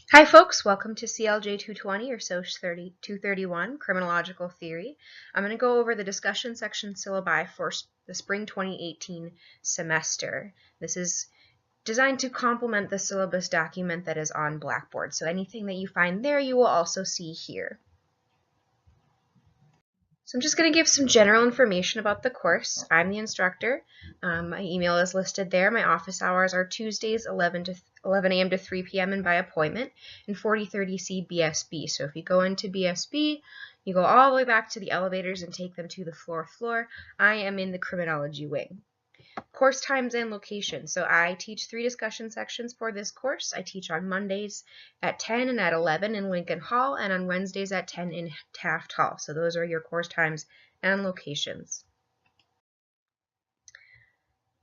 Hi folks, welcome to CLJ 220 or SOC 231, Criminological Theory. I'm going to go over the discussion section syllabi for the spring 2018 semester. This is designed to complement the syllabus document that is on Blackboard, so anything that you find there you will also see here. So I'm just going to give some general information about the course. I'm the instructor. My email is listed there. My office hours are Tuesdays 11 a.m. to 3 p.m. and by appointment, and 4030C BSB. So if you go into BSB, you go all the way back to the elevators and take them to the fourth floor. I am in the Criminology wing. Course times and location. So I teach 3 discussion sections for this course. I teach on Mondays at 10 and at 11 in Lincoln Hall, and on Wednesdays at 10 in Taft Hall. So those are your course times and locations.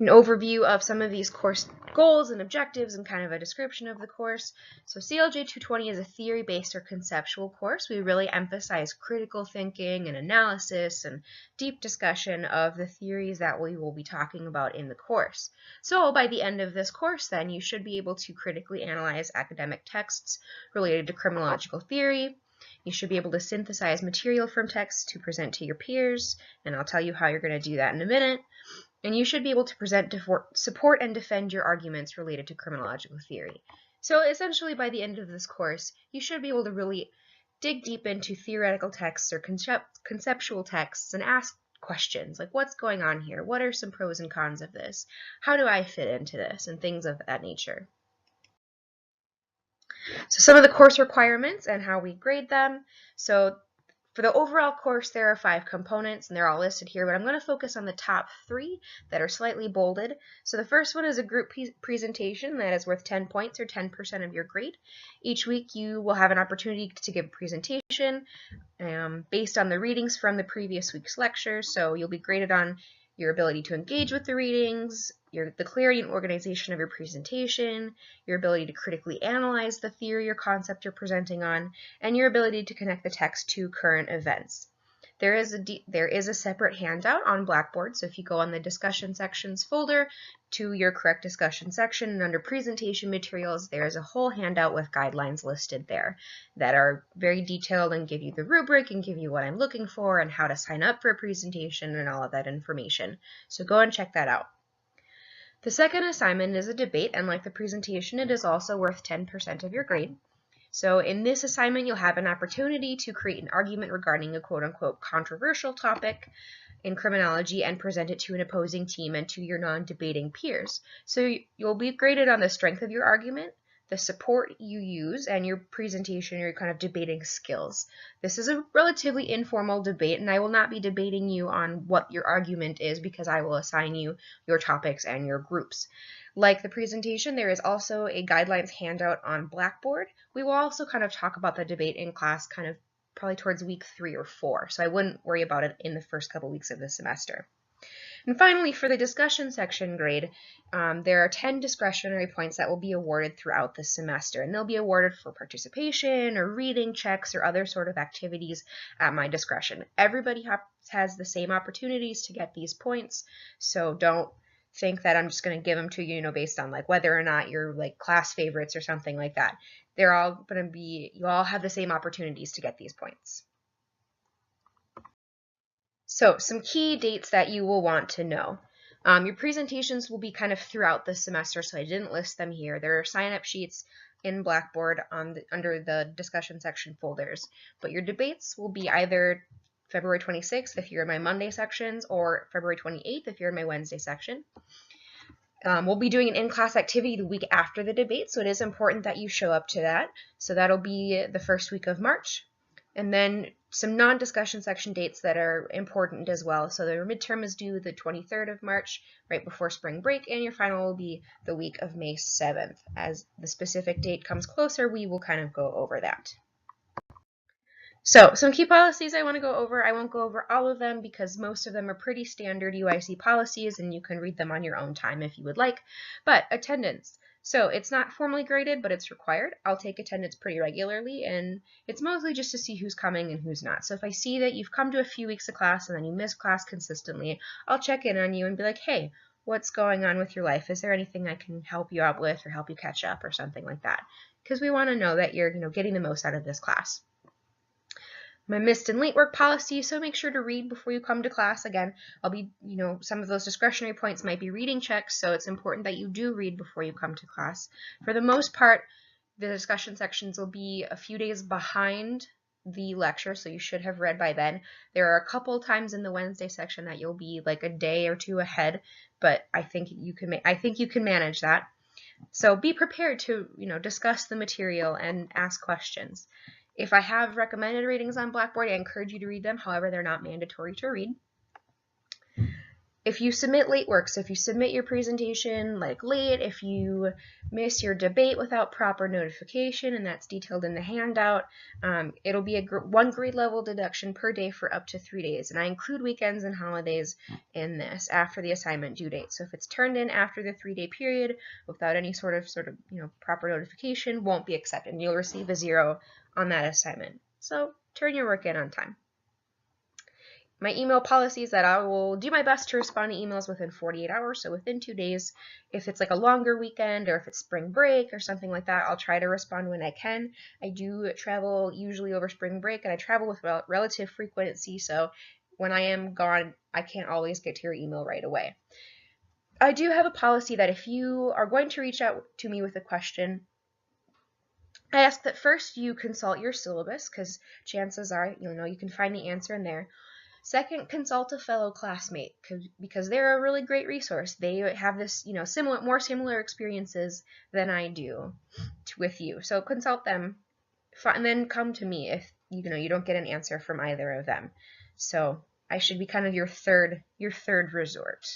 An overview of some of these course goals and objectives and kind of a description of the course. So CLJ 220 is a theory-based or conceptual course. We really emphasize critical thinking and analysis and deep discussion of the theories that we will be talking about in the course. So by the end of this course then, you should be able to critically analyze academic texts related to criminological theory. You should be able to synthesize material from texts to present to your peers, and I'll tell you how you're going to do that in a minute. And you should be able to present, support, and defend your arguments related to criminological theory. So essentially, by the end of this course, you should be able to really dig deep into theoretical texts or conceptual texts and ask questions like, what's going on here? What are some pros and cons of this? How do I fit into this? And things of that nature. So some of the course requirements and how we grade them. So for the overall course, there are 5 components, and they're all listed here, but I'm going to focus on the top 3 that are slightly bolded. So the first one is a group presentation that is worth 10 points or 10% of your grade. Each week you will have an opportunity to give a presentation based on the readings from the previous week's lecture, so you'll be graded on your ability to engage with the readings, the clarity and organization of your presentation, your ability to critically analyze the theory or concept you're presenting on, and your ability to connect the text to current events. There is a separate handout on Blackboard, so if you go on the discussion sections folder to your correct discussion section, and under presentation materials, there is a whole handout with guidelines listed there that are very detailed and give you the rubric and give you what I'm looking for and how to sign up for a presentation and all of that information. So go and check that out. The second assignment is a debate, and like the presentation, it is also worth 10% of your grade. So in this assignment, you'll have an opportunity to create an argument regarding a quote-unquote controversial topic in criminology and present it to an opposing team and to your non-debating peers. So you'll be graded on the strength of your argument, the support you use, and your presentation, your kind of debating skills. This is a relatively informal debate, and I will not be debating you on what your argument is because I will assign you your topics and your groups. Like the presentation, there is also a guidelines handout on Blackboard. We will also kind of talk about the debate in class kind of probably towards week 3 or 4, so I wouldn't worry about it in the first couple weeks of the semester. And finally, for the discussion section grade, there are 10 discretionary points that will be awarded throughout the semester, and they'll be awarded for participation or reading checks or other sort of activities at my discretion. Everybody has the same opportunities to get these points, so don't think that I'm just going to give them to you, based on like whether or not you're like class favorites or something like that. They're all going to be, you all have the same opportunities to get these points. So some key dates that you will want to know. Your presentations will be kind of throughout the semester, so I didn't list them here. There are sign-up sheets in Blackboard under the discussion section folders, but your debates will be either February 26th if you're in my Monday sections, or February 28th if you're in my Wednesday section. We'll be doing an in-class activity the week after the debate, so it is important that you show up to that. So that'll be the first week of March. And then some non-discussion section dates that are important as well. So your midterm is due the 23rd of March, right before spring break, and your final will be the week of May 7th. As the specific date comes closer, we will kind of go over that. So some key policies I want to go over. I won't go over all of them because most of them are pretty standard UIC policies, and you can read them on your own time if you would like. But attendance. So it's not formally graded, but it's required. I'll take attendance pretty regularly, and it's mostly just to see who's coming and who's not. So if I see that you've come to a few weeks of class and then you miss class consistently, I'll check in on you and be like, hey, what's going on with your life? Is there anything I can help you out with or help you catch up or something like that? because we want to know that you're getting the most out of this class. My missed and late work policy, so make sure to read before you come to class. Again, I'll be, some of those discretionary points might be reading checks, so it's important that you do read before you come to class. For the most part, the discussion sections will be a few days behind the lecture, so you should have read by then. There are a couple times in the Wednesday section that you'll be like a day or two ahead, but I think you can manage that. So be prepared to, discuss the material and ask questions. If I have recommended readings on Blackboard, I encourage you to read them. However, they're not mandatory to read. If you submit late work, so if you submit your presentation late, if you miss your debate without proper notification, and that's detailed in the handout, it'll be a 1 grade level deduction per day for up to 3 days. And I include weekends and holidays in this after the assignment due date. So if it's turned in after the 3-day period without any sort of proper notification, won't be accepted, and you'll receive a 0 on that assignment. So turn your work in on time. My email policy is that I will do my best to respond to emails within 48 hours, so within 2 days. If it's a longer weekend or if it's spring break or something like that, I'll try to respond when I can. I do travel usually over spring break, and I travel with relative frequency, so when I am gone, I can't always get to your email right away. I do have a policy that if you are going to reach out to me with a question, I ask that first you consult your syllabus, because chances are you can find the answer in there. Second, consult a fellow classmate, because they're a really great resource. They have this, more similar experiences than I do with you. So consult them, and then come to me if you don't get an answer from either of them. So I should be kind of your third resort.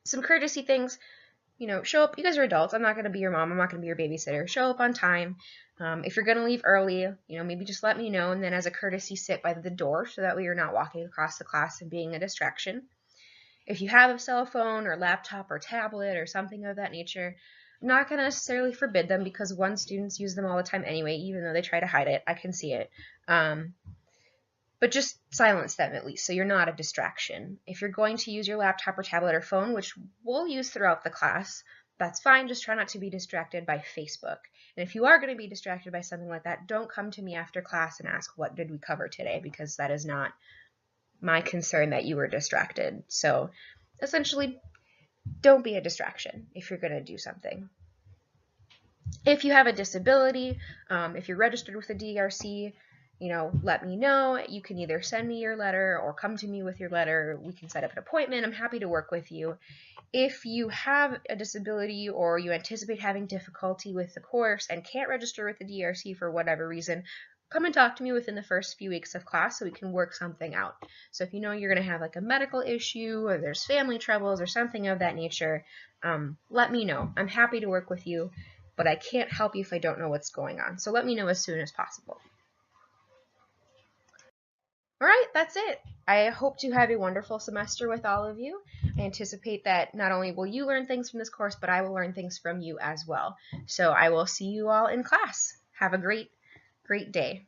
Some courtesy things. Show up. You guys are adults. I'm not going to be your mom. I'm not going to be your babysitter. Show up on time. If you're going to leave early, maybe just let me know, and then as a courtesy, sit by the door so that way you're not walking across the class and being a distraction. If you have a cell phone or laptop or tablet or something of that nature, I'm not going to necessarily forbid them, because students use them all the time anyway, even though they try to hide it. I can see it. But just silence them at least, so you're not a distraction. If you're going to use your laptop or tablet or phone, which we'll use throughout the class, that's fine. Just try not to be distracted by Facebook. And if you are going to be distracted by something like that, don't come to me after class and ask, what did we cover today? Because that is not my concern that you were distracted. So essentially, don't be a distraction if you're going to do something. If you have a disability, if you're registered with the DRC, let me know. You can either send me your letter or come to me with your letter. We can set up an appointment. I'm happy to work with you. If you have a disability or you anticipate having difficulty with the course and can't register with the DRC for whatever reason, come and talk to me within the first few weeks of class so we can work something out. So if you're going to have a medical issue or there's family troubles or something of that nature, let me know. I'm happy to work with you, but I can't help you if I don't know what's going on. So let me know as soon as possible. All right, that's it. I hope to have a wonderful semester with all of you. I anticipate that not only will you learn things from this course, but I will learn things from you as well. So I will see you all in class. Have a great day.